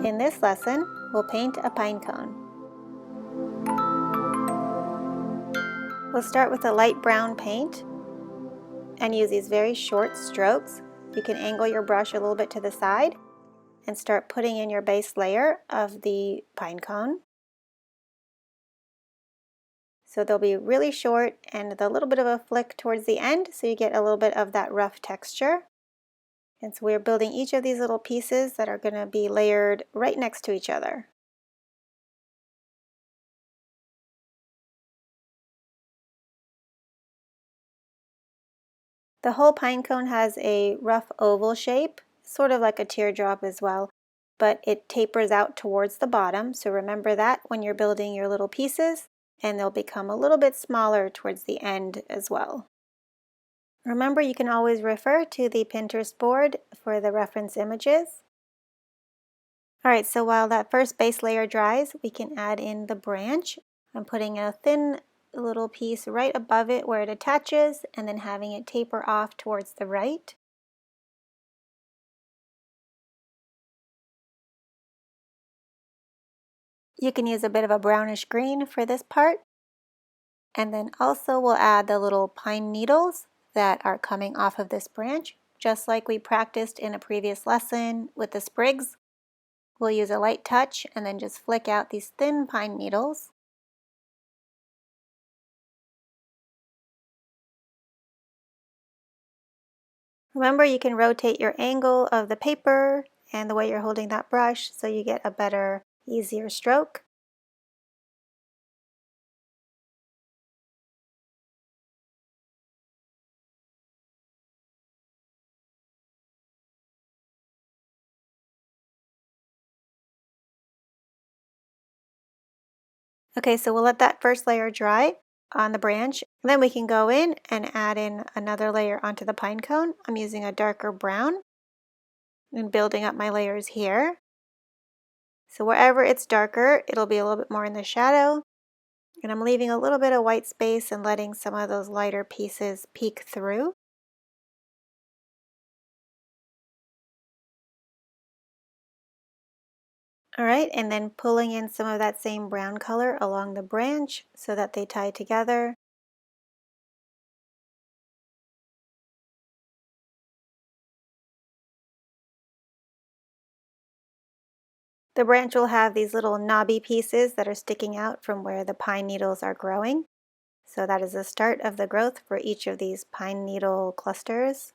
In this lesson, we'll paint a pine cone. We'll start with a light brown paint and use these very short strokes. You can angle your brush a little bit to the side and start putting in your base layer of the pine cone. So they'll be really short and with a little bit of a flick towards the end, so you get a little bit of that rough texture. And so we're building each of these little pieces that are going to be layered right next to each other. The whole pine cone has a rough oval shape, sort of like a teardrop as well, but it tapers out towards the bottom, so remember that when you're building your little pieces, and they'll become a little bit smaller towards the end as well. Remember, you can always refer to the Pinterest board for the reference images. Alright, so while that first base layer dries, we can add in the branch. I'm putting a thin little piece right above it where it attaches and then having it taper off towards the right. You can use a bit of a brownish green for this part. And then also we'll add the little pine needles that are coming off of this branch, just like we practiced in a previous lesson with the sprigs. We'll use a light touch and then just flick out these thin pine needles. Remember, you can rotate your angle of the paper and the way you're holding that brush so you get a better, easier stroke. Okay, so we'll let that first layer dry on the branch. Then we can go in and add in another layer onto the pine cone. I'm using a darker brown and building up my layers here. So wherever it's darker, it'll be a little bit more in the shadow. And I'm leaving a little bit of white space and letting some of those lighter pieces peek through. Alright, and then pulling in some of that same brown color along the branch so that they tie together. The branch will have these little knobby pieces that are sticking out from where the pine needles are growing. So that is the start of the growth for each of these pine needle clusters.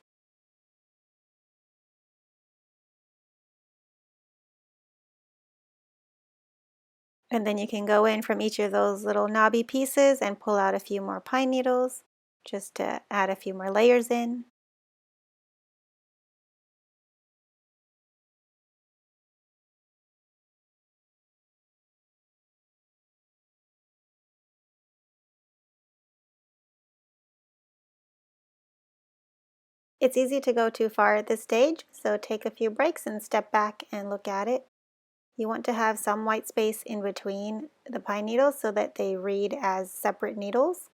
And then you can go in from each of those little knobby pieces and pull out a few more pine needles just to add a few more layers in. It's easy to go too far at this stage, so take a few breaks and step back and look at it. You want to have some white space in between the pine needles so that they read as separate needles.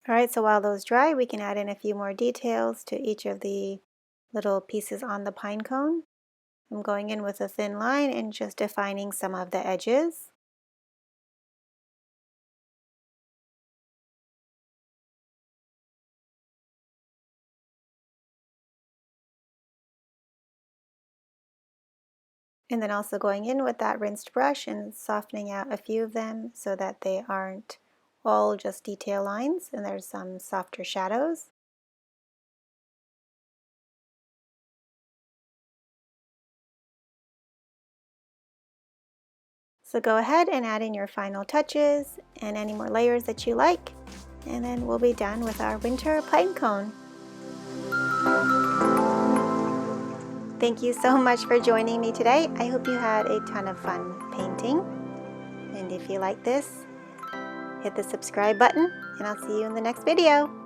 Alright, so while those dry, we can add in a few more details to each of the little pieces on the pine cone. I'm going in with a thin line and just defining some of the edges. And then also going in with that rinsed brush and softening out a few of them so that they aren't all just detail lines and there's some softer shadows. So go ahead and add in your final touches and any more layers that you like, and then we'll be done with our winter pine cone. Thank you so much for joining me today. I hope you had a ton of fun painting. And if you like this, hit the subscribe button, and I'll see you in the next video.